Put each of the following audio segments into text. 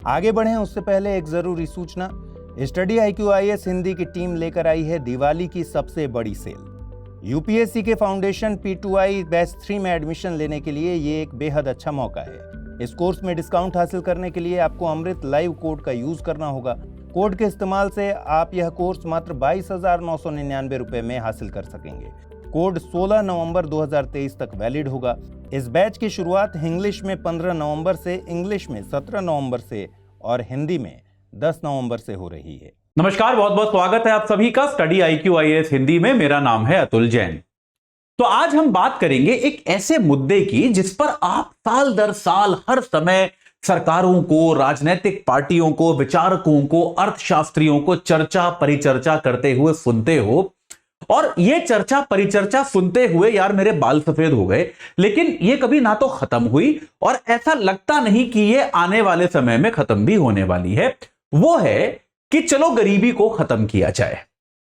आगे बढ़ें उससे पहले एक जरूरी सूचना। स्टडी IQ IAS हिंदी की टीम लेकर आई है दिवाली की सबसे बड़ी सेल। यूपीएससी के फाउंडेशन P2I बैच 3 में एडमिशन लेने के लिए ये एक बेहद अच्छा मौका है। इस कोर्स में डिस्काउंट हासिल करने के लिए आपको अमृत लाइव कोड का यूज करना होगा। कोड के इस्तेमाल से आप यह कोर्स मात्र 22,999 रुपए में हासिल कर सकेंगे। कोड 16 नवंबर 2023 तक वैलिड होगा। इस बैच की शुरुआत इंग्लिश में 15 नवंबर से, इंग्लिश में 17 नवंबर से और हिंदी में 10 नवंबर से हो रही है। नमस्कार, बहुत बहुत स्वागत है आप सभी का स्टडी IQ IAS हिंदी में। मेरा नाम है अतुल जैन। तो आज हम बात करेंगे एक ऐसे मुद्दे की जिस पर आप साल दर साल हर समय सरकारों को, राजनीतिक पार्टियों को, विचारकों को, अर्थशास्त्रियों को चर्चा परिचर्चा करते हुए सुनते हो। और ये चर्चा परिचर्चा सुनते हुए यार मेरे बाल सफेद हो गए, लेकिन ये कभी ना तो खत्म हुई और ऐसा लगता नहीं कि ये आने वाले समय में खत्म भी होने वाली है। वो है कि चलो गरीबी को खत्म किया जाए,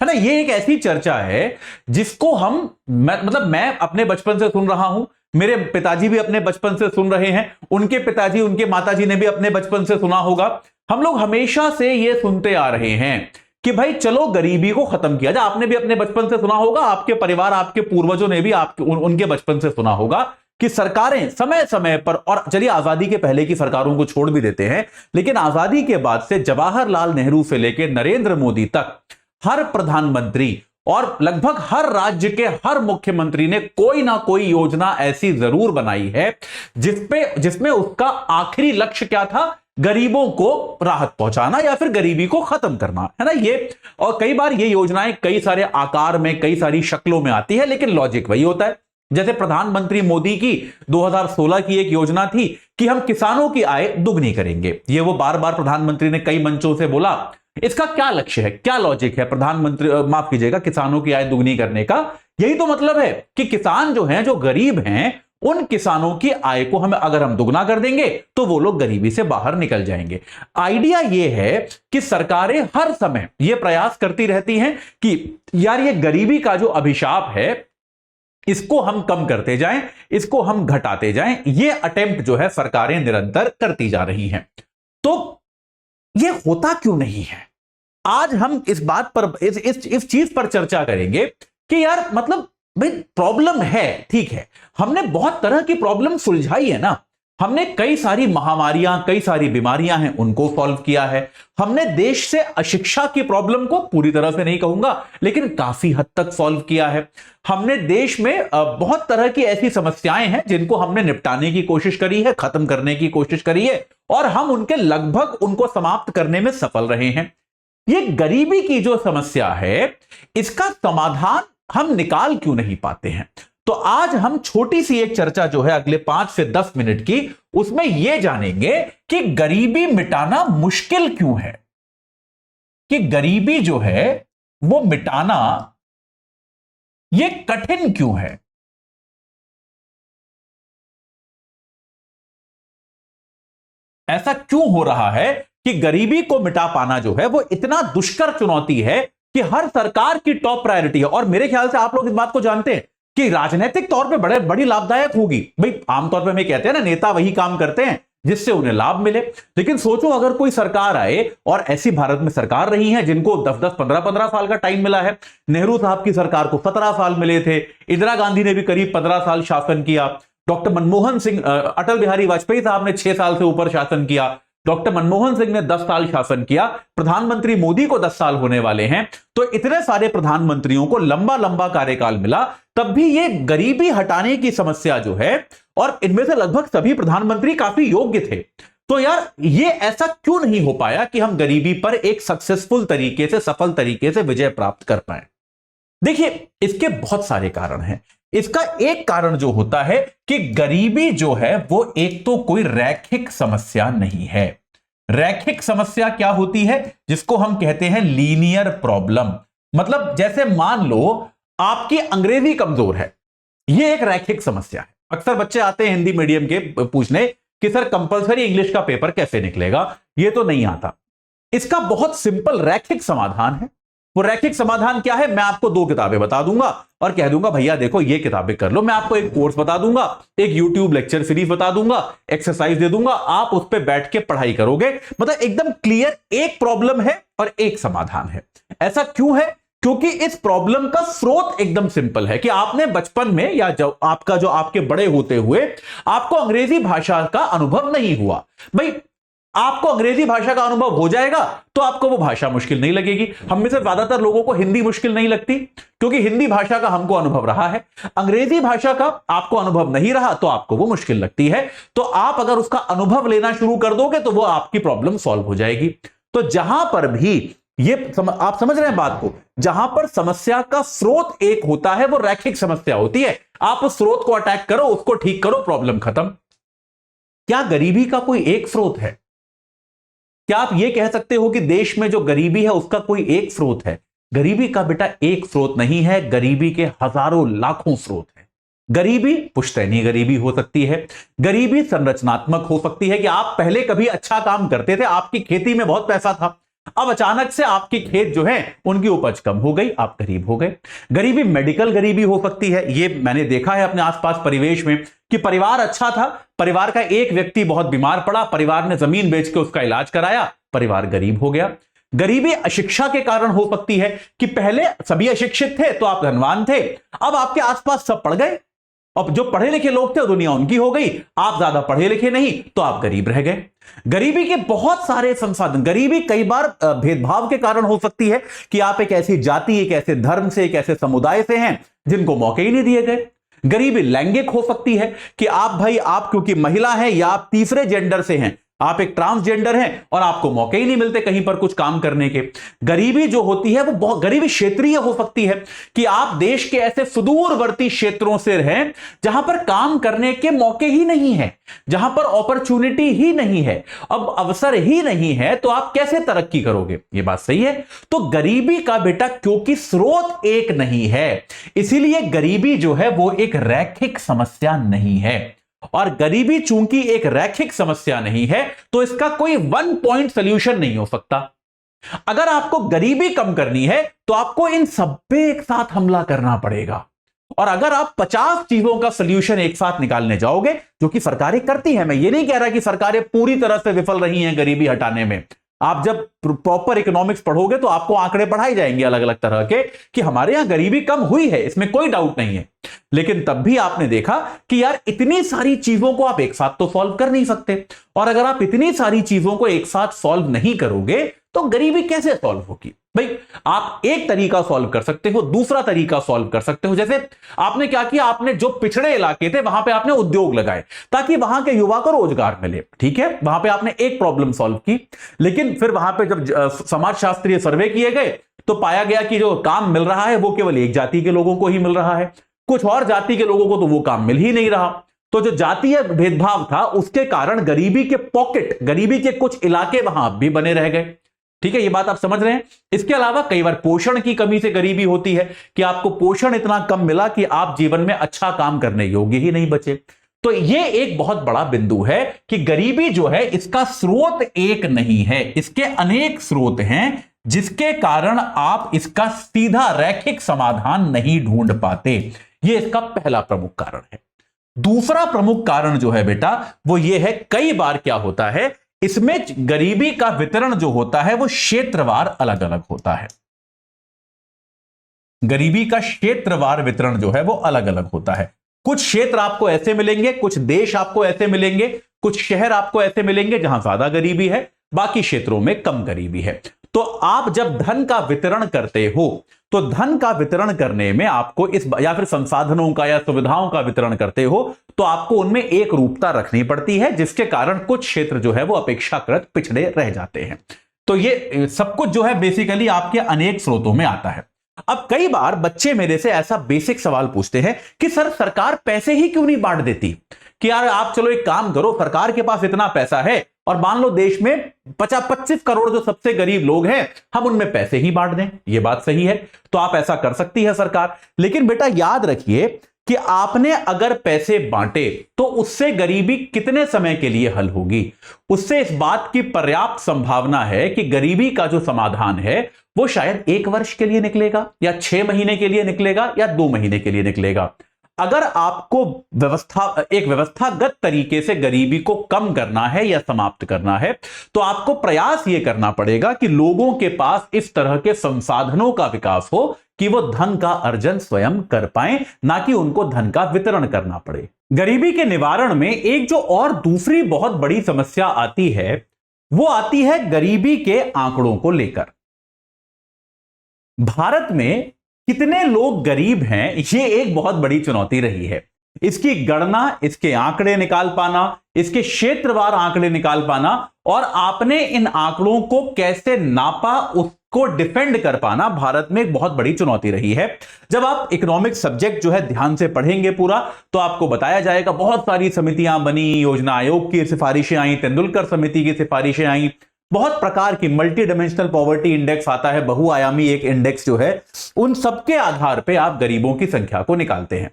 है ना। ये एक ऐसी चर्चा है जिसको मैं अपने बचपन से सुन रहा हूं, मेरे पिताजी भी अपने बचपन से सुन रहे हैं, उनके पिताजी, उनके माताजी ने भी अपने बचपन से सुना होगा। हम लोग हमेशा से ये सुनते आ रहे हैं कि भाई चलो गरीबी को खत्म किया जाए। आपने भी अपने बचपन से सुना होगा, आपके परिवार, आपके पूर्वजों ने भी उनके बचपन से सुना होगा कि सरकारें समय समय पर, और चलिए आजादी के पहले की सरकारों को छोड़ भी देते हैं, लेकिन आजादी के बाद से जवाहरलाल नेहरू से लेकर नरेंद्र मोदी तक हर प्रधानमंत्री और लगभग हर राज्य के हर मुख्यमंत्री ने कोई ना कोई योजना ऐसी जरूर बनाई है जिसमें उसका आखिरी लक्ष्य क्या था, गरीबों को राहत पहुंचाना या फिर गरीबी को खत्म करना, है ना। ये और कई बार ये योजनाएं कई सारे आकार में, कई सारी शक्लों में आती है, लेकिन लॉजिक वही होता है। जैसे प्रधानमंत्री मोदी की 2016 की एक योजना थी कि हम किसानों की आय दुगनी करेंगे। ये वो बार बार प्रधानमंत्री ने कई मंचों से बोला। इसका क्या लक्ष्य है, क्या लॉजिक है प्रधानमंत्री, माफ कीजिएगा, किसानों की आय दुगनी करने का? यही तो मतलब है कि किसान जो हैं, जो गरीब हैं, उन किसानों की आय को अगर हम दुगना कर देंगे तो वो लोग गरीबी से बाहर निकल जाएंगे। आइडिया ये है कि सरकारें हर समय ये प्रयास करती रहती हैं कि यार ये गरीबी का जो अभिशाप है इसको हम कम करते जाएं, इसको हम घटाते जाएं। ये अटेम्प्ट जो है सरकारें निरंतर करती जा रही हैं। तो ये होता क्यों नहीं है? आज हम इस बात पर, इस चीज पर चर्चा करेंगे कि यार मतलब भाई प्रॉब्लम है, ठीक है, हमने बहुत तरह की प्रॉब्लम सुलझाई है ना। हमने कई सारी महामारियां, कई सारी बीमारियां हैं, उनको सॉल्व किया है। हमने देश से अशिक्षा की प्रॉब्लम को पूरी तरह से नहीं कहूंगा, लेकिन काफी हद तक सॉल्व किया है। हमने देश में बहुत तरह की ऐसी समस्याएं हैं जिनको हमने निपटाने की कोशिश करी है, खत्म करने की कोशिश करी है, और हम उनको समाप्त करने में सफल रहे हैं। ये गरीबी की जो समस्या है, इसका समाधान हम निकाल क्यों नहीं पाते हैं? तो आज हम छोटी सी एक चर्चा जो है अगले 5 से 10 मिनट की, उसमें यह जानेंगे कि गरीबी मिटाना मुश्किल क्यों है, कि गरीबी जो है वो मिटाना ये कठिन क्यों है। ऐसा क्यों हो रहा है कि गरीबी को मिटा पाना जो है वो इतना दुष्कर चुनौती है कि हर सरकार की टॉप प्रायोरिटी है। और मेरे ख्याल से आप लोग इस बात को जानते हैं कि राजनीतिक तौर पे बड़ी लाभदायक होगी। भाई आमतौर पे हमें कहते हैं ना, नेता वही काम करते हैं जिससे उन्हें लाभ मिले। लेकिन सोचो अगर कोई सरकार आए, और ऐसी भारत में सरकार रही है जिनको 10-10, 15-15 साल का टाइम मिला है। नेहरू साहब की सरकार को 17 साल मिले थे, इंदिरा गांधी ने भी करीब 15 साल शासन किया, डॉक्टर मनमोहन सिंह, अटल बिहारी वाजपेयी साहब ने 6 साल से ऊपर शासन किया, डॉक्टर मनमोहन सिंह ने 10 साल शासन किया, प्रधानमंत्री मोदी को 10 साल होने वाले हैं। तो इतने सारे प्रधानमंत्रियों को लंबा लंबा कार्यकाल मिला, तब भी ये गरीबी हटाने की समस्या जो है, और इनमें से लगभग सभी प्रधानमंत्री काफी योग्य थे। तो यार ये ऐसा क्यों नहीं हो पाया कि हम गरीबी पर एक सक्सेसफुल तरीके से, सफल तरीके से विजय प्राप्त कर पाए? देखिए इसके बहुत सारे कारण हैं। इसका एक कारण जो होता है कि गरीबी जो है वो एक तो कोई रैखिक समस्या नहीं है। रैखिक समस्या क्या होती है? जिसको हम कहते हैं लीनियर प्रॉब्लम। मतलब जैसे मान लो आपकी अंग्रेजी कमजोर है, यह एक रैखिक समस्या है। अक्सर बच्चे आते हैं हिंदी मीडियम के पूछने कि सर कंपलसरी इंग्लिश का पेपर कैसे निकलेगा, यह तो नहीं आता। इसका बहुत सिंपल रैखिक समाधान है। वो रैखिक समाधान क्या है? मैं आपको 2 किताबें बता दूंगा और कह दूंगा भैया देखो ये किताबें कर लो। मैं आपको एक कोर्स बता दूंगा, एक यूट्यूब लेक्चर सीरीज बता दूंगा, एक्सरसाइज दे दूंगा, आप उस पर बैठ के पढ़ाई करोगे। मतलब एकदम क्लियर, एक प्रॉब्लम है और एक समाधान है। ऐसा क्यों है? क्योंकि इस प्रॉब्लम का स्रोत एकदम सिंपल है कि आपने बचपन में या जो आपके बड़े होते हुए आपको अंग्रेजी भाषा का अनुभव नहीं हुआ। भाई आपको अंग्रेजी भाषा का अनुभव हो जाएगा तो आपको वो भाषा मुश्किल नहीं लगेगी। हम में से ज्यादातर लोगों को हिंदी मुश्किल नहीं लगती क्योंकि हिंदी भाषा का हमको अनुभव रहा है। अंग्रेजी भाषा का आपको अनुभव नहीं रहा तो आपको वो मुश्किल लगती है। तो आप अगर उसका अनुभव लेना शुरू कर दोगे तो वो आपकी प्रॉब्लम सॉल्व हो जाएगी। तो जहां पर भी आप समझ रहे हैं बात को, जहां पर समस्या का स्रोत एक होता है वो रैखिक समस्या होती है। आप उस स्रोत को अटैक करो, उसको ठीक करो, प्रॉब्लम खत्म। क्या गरीबी का कोई एक स्रोत है? क्या आप यह कह सकते हो कि देश में जो गरीबी है उसका कोई एक स्रोत है? गरीबी का बेटा एक स्रोत नहीं है, गरीबी के हजारों लाखों स्रोत हैं। गरीबी पुश्तैनी गरीबी हो सकती है, गरीबी संरचनात्मक हो सकती है कि आप पहले कभी अच्छा काम करते थे, आपकी खेती में बहुत पैसा था, अब अचानक से आपके खेत जो है उनकी उपज कम हो गई, आप गरीब हो गए। गरीबी मेडिकल गरीबी हो सकती है। ये मैंने देखा है अपने आसपास परिवेश में कि परिवार अच्छा था, परिवार का एक व्यक्ति बहुत बीमार पड़ा, परिवार ने जमीन बेच के उसका इलाज कराया, परिवार गरीब हो गया। गरीबी अशिक्षा के कारण हो सकती है कि पहले सभी अशिक्षित थे तो आप धनवान थे, अब आपके आसपास सब पढ़ गए, अब जो पढ़े लिखे लोग थे दुनिया उनकी हो गई, आप ज्यादा पढ़े लिखे नहीं तो आप गरीब रह गए। गरीबी के बहुत सारे संसाधन, गरीबी कई बार भेदभाव के कारण हो सकती है कि आप एक ऐसी जाति, एक ऐसे धर्म से, एक ऐसे समुदाय से हैं जिनको मौके ही नहीं दिए गए। गरीबी लैंगिक हो सकती है कि आप क्योंकि महिला हैं या आप तीसरे जेंडर से हैं, आप एक ट्रांसजेंडर हैं और आपको मौके ही नहीं मिलते कहीं पर कुछ काम करने के। गरीबी जो होती है वो बहुत गरीबी क्षेत्रीय हो सकती है कि आप देश के ऐसे सुदूरवर्ती क्षेत्रों से हैं जहां पर काम करने के मौके ही नहीं है, जहां पर अपॉर्चुनिटी ही नहीं है, अब अवसर ही नहीं है, तो आप कैसे तरक्की करोगे? ये बात सही है। तो गरीबी का बेटा क्योंकि स्रोत एक नहीं है, इसीलिए गरीबी जो है वो एक रैखिक समस्या नहीं है। और गरीबी चूंकि एक रैखिक समस्या नहीं है तो इसका कोई 1 पॉइंट सॉल्यूशन नहीं हो सकता। अगर आपको गरीबी कम करनी है तो आपको इन सब पे एक साथ हमला करना पड़ेगा। और अगर आप 50 चीजों का सॉल्यूशन एक साथ निकालने जाओगे, जो कि सरकारें करती हैं, मैं ये नहीं कह रहा कि सरकारें पूरी तरह से विफल रही हैं गरीबी हटाने में। आप जब प्रॉपर इकोनॉमिक्स पढ़ोगे तो आपको आंकड़े पढ़ाए जाएंगे अलग अलग तरह के कि हमारे यहां गरीबी कम हुई है, इसमें कोई डाउट नहीं है। लेकिन तब भी आपने देखा कि यार इतनी सारी चीजों को आप एक साथ तो सॉल्व कर नहीं सकते, और अगर आप इतनी सारी चीजों को एक साथ सॉल्व नहीं करोगे तो गरीबी कैसे सॉल्व होगी? भाई आप एक तरीका सॉल्व कर सकते हो, दूसरा तरीका सॉल्व कर सकते हो। जैसे आपने क्या किया, आपने जो पिछड़े इलाके थे वहां पे आपने उद्योग लगाए ताकि वहां के युवा को रोजगार मिले, ठीक है, वहां पे आपने एक प्रॉब्लम सॉल्व की। लेकिन फिर वहां पे जब समाजशास्त्रीय सर्वे किए गए तो पाया गया कि जो काम मिल रहा है वो केवल एक जाति के लोगों को ही मिल रहा है, कुछ और जाति के लोगों को तो वो काम मिल ही नहीं रहा। तो जो जातीय भेदभाव था उसके कारण गरीबी के पॉकेट, गरीबी के कुछ इलाके वहां भी बने रह गए। ठीक है, ये बात आप समझ रहे हैं। इसके अलावा कई बार पोषण की कमी से गरीबी होती है कि आपको पोषण इतना कम मिला कि आप जीवन में अच्छा काम करने योग्य ही नहीं बचे। तो ये एक बहुत बड़ा बिंदु है कि गरीबी जो है इसका स्रोत एक नहीं है, इसके अनेक स्रोत हैं जिसके कारण आप इसका सीधा रैखिक समाधान नहीं ढूंढ पाते। ये इसका पहला प्रमुख कारण है। दूसरा प्रमुख कारण जो है बेटा वो ये है, कई बार क्या होता है इसमें गरीबी का वितरण जो होता है वो क्षेत्रवार अलग अलग होता है। गरीबी का क्षेत्रवार वितरण जो है वो अलग अलग होता है। कुछ क्षेत्र आपको ऐसे मिलेंगे, कुछ देश आपको ऐसे मिलेंगे, कुछ शहर आपको ऐसे मिलेंगे जहां ज्यादा गरीबी है, बाकी क्षेत्रों में कम गरीबी है। तो आप जब धन का वितरण करते हो तो धन का वितरण करने में आपको या फिर संसाधनों का या सुविधाओं का वितरण करते हो तो आपको उनमें एक रूपता रखनी पड़ती है, जिसके कारण कुछ क्षेत्र जो है वो अपेक्षाकृत पिछड़े रह जाते हैं। तो ये सब कुछ जो है बेसिकली आपके अनेक स्रोतों में आता है। अब कई बार बच्चे मेरे से ऐसा बेसिक सवाल पूछते हैं कि सर सरकार पैसे ही क्यों नहीं बांट देती, कि यार आप चलो एक काम करो, सरकार के पास इतना पैसा है और मान लो देश में 25 करोड़ जो सबसे गरीब लोग हैं हम उनमें पैसे ही बांट दें। यह बात सही है, तो आप ऐसा कर सकती है सरकार। लेकिन बेटा याद रखिए कि आपने अगर पैसे बांटे तो उससे गरीबी कितने समय के लिए हल होगी। उससे इस बात की पर्याप्त संभावना है कि गरीबी का जो समाधान है वो शायद 1 वर्ष के लिए निकलेगा, या 6 महीने के लिए निकलेगा, या 2 महीने के लिए निकलेगा। अगर आपको एक व्यवस्थागत तरीके से गरीबी को कम करना है या समाप्त करना है, तो आपको प्रयास यह करना पड़ेगा कि लोगों के पास इस तरह के संसाधनों का विकास हो कि वो धन का अर्जन स्वयं कर पाएं, ना कि उनको धन का वितरण करना पड़े। गरीबी के निवारण में एक जो और दूसरी बहुत बड़ी समस्या आती है, वो आती है गरीबी के आंकड़ों को लेकर। भारत में कितने लोग गरीब हैं, ये एक बहुत बड़ी चुनौती रही है। इसकी गणना, इसके आंकड़े निकाल पाना, इसके क्षेत्रवार आंकड़े निकाल पाना, और आपने इन आंकड़ों को कैसे नापा, उसको डिफेंड कर पाना भारत में एक बहुत बड़ी चुनौती रही है। जब आप इकोनॉमिक सब्जेक्ट जो है ध्यान से पढ़ेंगे पूरा, तो आपको बताया जाएगा बहुत सारी समितियां बनी, योजना आयोग की सिफारिशें आई, तेंदुलकर समिति की सिफारिशें आई, बहुत प्रकार की मल्टी डायमेंशनल पॉवर्टी इंडेक्स आता है, बहुआयामी एक इंडेक्स जो है, उन सबके आधार पे आप गरीबों की संख्या को निकालते हैं।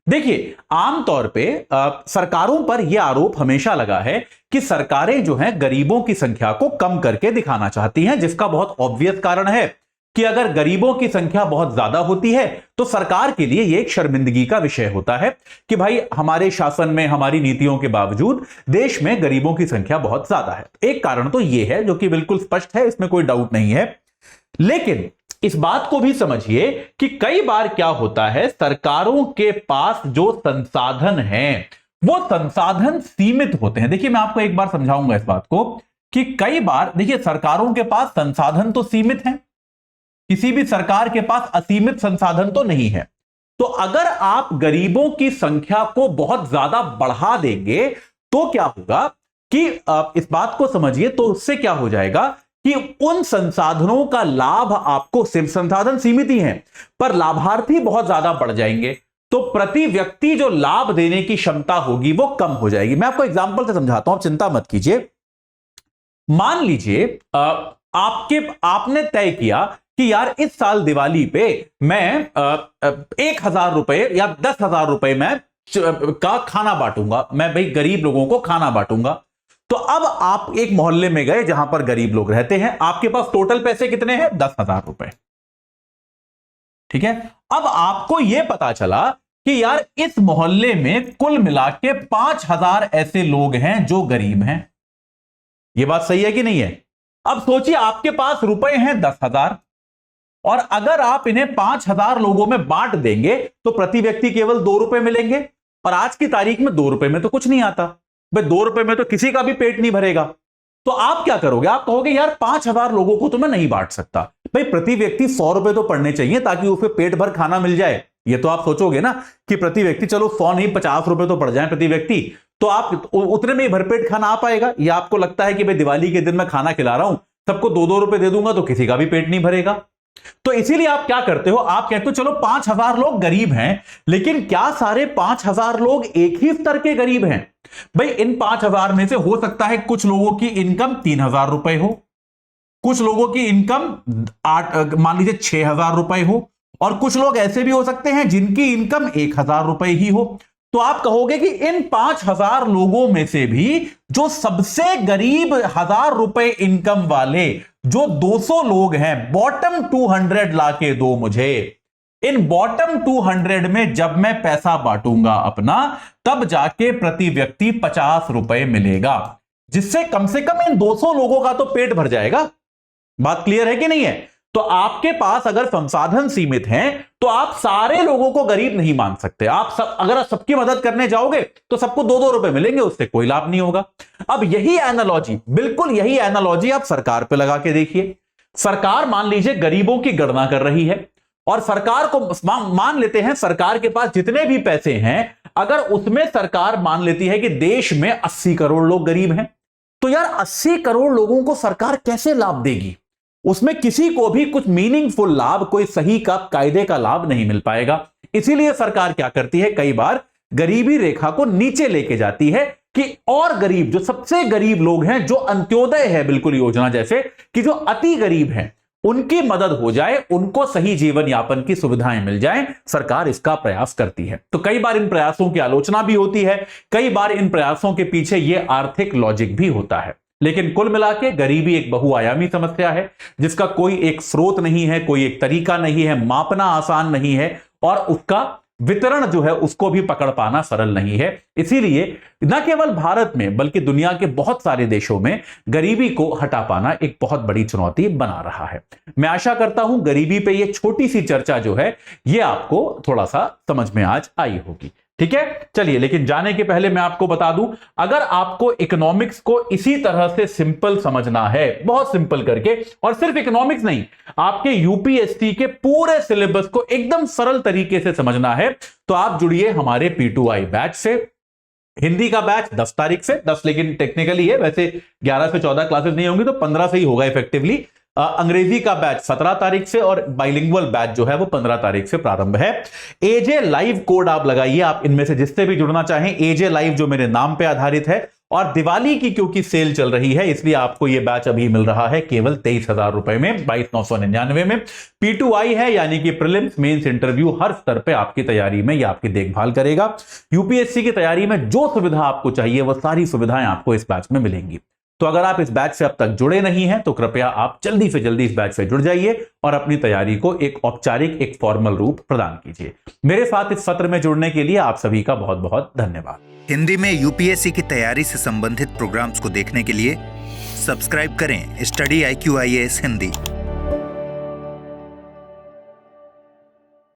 देखिए, आमतौर पे सरकारों पर यह आरोप हमेशा लगा है कि सरकारें जो हैं गरीबों की संख्या को कम करके दिखाना चाहती हैं, जिसका बहुत ऑब्वियस कारण है कि अगर गरीबों की संख्या बहुत ज्यादा होती है तो सरकार के लिए यह एक शर्मिंदगी का विषय होता है कि भाई हमारे शासन में, हमारी नीतियों के बावजूद देश में गरीबों की संख्या बहुत ज्यादा है। एक कारण तो यह है जो कि बिल्कुल स्पष्ट है, इसमें कोई डाउट नहीं है। लेकिन इस बात को भी समझिए कि कई बार क्या होता है, सरकारों के पास जो संसाधन हैं वो संसाधन सीमित होते हैं। देखिए, मैं आपको एक बार समझाऊंगा इस बात को कि कई बार देखिए सरकारों के पास संसाधन तो सीमित हैं, किसी भी सरकार के पास असीमित संसाधन तो नहीं है। तो अगर आप गरीबों की संख्या को बहुत ज्यादा बढ़ा देंगे तो क्या होगा कि इस बात को समझिए, तो उससे क्या हो जाएगा कि उन संसाधनों का लाभ आपको, सिर्फ संसाधन सीमित ही हैं पर लाभार्थी बहुत ज्यादा बढ़ जाएंगे, तो प्रति व्यक्ति जो लाभ देने की क्षमता होगी वो कम हो जाएगी। मैं आपको एग्जांपल से समझाता हूं, आप चिंता मत कीजिए। मान लीजिए आपने तय किया कि यार इस साल दिवाली पे मैं 1,000 रुपए या 10,000 रुपए में का खाना बांटूंगा, मैं भाई गरीब लोगों को खाना बांटूंगा। तो अब आप एक मोहल्ले में गए जहां पर गरीब लोग रहते हैं, आपके पास टोटल पैसे कितने हैं? 10,000 रुपए। ठीक है, अब आपको यह पता चला कि यार इस मोहल्ले में कुल मिला के 5,000 ऐसे लोग हैं जो गरीब हैं। यह बात सही है कि नहीं है? अब सोचिए, आपके पास रुपए हैं 10,000 और अगर आप इन्हें 5,000 लोगों में बांट देंगे तो प्रति व्यक्ति केवल 2 रुपए मिलेंगे, और आज की तारीख में 2 रुपए में तो कुछ नहीं आता भाई, 2 रुपए में तो किसी का भी पेट नहीं भरेगा। तो आप क्या करोगे? आप कहोगे यार 5,000 लोगों को तो मैं नहीं बांट सकता, भाई प्रति व्यक्ति 100 रुपए तो पड़ने चाहिए ताकि उसे पेट भर खाना मिल जाए। ये तो आप सोचोगे ना कि प्रति व्यक्ति चलो 100 नहीं 50 रुपए तो पड़ जाए प्रति व्यक्ति, तो आप उतने में ही भरपेट खाना आ पाएगा। या आपको लगता है कि भाई दिवाली के दिन मैं खाना खिला रहा हूं, सबको 2-2 रुपए दे दूंगा तो किसी का भी पेट नहीं भरेगा। तो इसीलिए आप क्या करते हो, आप कहते हो चलो 5,000 लोग गरीब हैं, लेकिन क्या सारे 5,000 लोग एक ही स्तर के गरीब हैं? भाई इन 5,000 में से हो सकता है कुछ लोगों की इनकम 3,000 रुपए हो, कुछ लोगों की इनकम मान लीजिए 6,000 रुपए हो, और कुछ लोग ऐसे भी हो सकते हैं जिनकी इनकम 1,000 रुपए ही हो। तो आप कहोगे कि इन 5,000 लोगों में से भी जो सबसे गरीब 1,000 रुपए इनकम वाले जो 200 लोग हैं, बॉटम 200 लाके दो मुझे। इन बॉटम 200 में जब मैं पैसा बांटूंगा अपना, तब जाके प्रति व्यक्ति 50 रुपए मिलेगा, जिससे कम से कम इन 200 लोगों का तो पेट भर जाएगा। बात क्लियर है कि नहीं है? तो आपके पास अगर संसाधन सीमित हैं तो आप सारे लोगों को गरीब नहीं मान सकते। अगर आप सबकी मदद करने जाओगे तो सबको 2-2 रुपए मिलेंगे, उससे कोई लाभ नहीं होगा। अब यही एनालॉजी, बिल्कुल यही एनालॉजी आप सरकार पे लगा के देखिए। सरकार मान लीजिए गरीबों की गणना कर रही है, और सरकार को मान लेते हैं सरकार के पास जितने भी पैसे हैं, अगर उसमें सरकार मान लेती है कि देश में 80 करोड़ लोग गरीब हैं, तो यार 80 करोड़ लोगों को सरकार कैसे लाभ देगी? उसमें किसी को भी कुछ मीनिंगफुल लाभ, कोई सही का कायदे का लाभ नहीं मिल पाएगा। इसीलिए सरकार क्या करती है, कई बार गरीबी रेखा को नीचे लेके जाती है कि और गरीब, जो सबसे गरीब लोग हैं, जो अंत्योदय है बिल्कुल योजना जैसे, कि जो अति गरीब हैं उनकी मदद हो जाए, उनको सही जीवन यापन की सुविधाएं मिल जाएं, सरकार इसका प्रयास करती है। तो कई बार इन प्रयासों की आलोचना भी होती है, कई बार इन प्रयासों के पीछे यह आर्थिक लॉजिक भी होता है। लेकिन कुल मिला के गरीबी एक बहुआयामी समस्या है जिसका कोई एक स्रोत नहीं है, कोई एक तरीका नहीं है, मापना आसान नहीं है और उसका वितरण जो है उसको भी पकड़ पाना सरल नहीं है। इसीलिए न केवल भारत में बल्कि दुनिया के बहुत सारे देशों में गरीबी को हटा पाना एक बहुत बड़ी चुनौती बना रहा है। मैं आशा करता हूं गरीबी पे ये छोटी सी चर्चा जो है ये आपको थोड़ा सा समझ में आज आई होगी। ठीक है, चलिए, लेकिन जाने के पहले मैं आपको बता दूं, अगर आपको इकोनॉमिक्स को इसी तरह से सिंपल समझना है, बहुत सिंपल करके, और सिर्फ इकोनॉमिक्स नहीं, आपके यूपीएससी के पूरे सिलेबस को एकदम सरल तरीके से समझना है, तो आप जुड़िए हमारे P2I बैच से। हिंदी का बैच 10 तारीख से, 10 लेकिन टेक्निकली है, वैसे 11 से 14 क्लासेस नहीं होंगी तो 15 से ही होगा इफेक्टिवली। अंग्रेजी का बैच 17 तारीख से और बाइलिंगुअल बैच जो है वो 15 तारीख से प्रारंभ है। एजे लाइव कोड आप लगाइए, आप इनमें से जिससे भी जुड़ना चाहें, एजे लाइव जो मेरे नाम पे आधारित है, और दिवाली की क्योंकि सेल चल रही है इसलिए आपको यह बैच अभी मिल रहा है केवल 23,000 रुपए में, 22,999 में। P2I है यानी कि प्रीलिम्स मेंस इंटरव्यू हर स्तर पे आपकी तैयारी में या आपकी देखभाल करेगा। यूपीएससी की तैयारी में जो सुविधा आपको चाहिए वह सारी सुविधाएं आपको इस बैच में मिलेंगी। तो अगर आप इस बैच से अब तक जुड़े नहीं हैं तो कृपया आप जल्दी से जल्दी इस बैच से जुड़ जाइए और अपनी तैयारी को एक औपचारिक, एक फॉर्मल रूप प्रदान कीजिए। मेरे साथ इस सत्र में जुड़ने के लिए आप सभी का बहुत बहुत धन्यवाद। हिंदी में यूपीएससी की तैयारी से संबंधित प्रोग्राम्स को देखने के लिए सब्सक्राइब करें स्टडी IQ IAS हिंदी।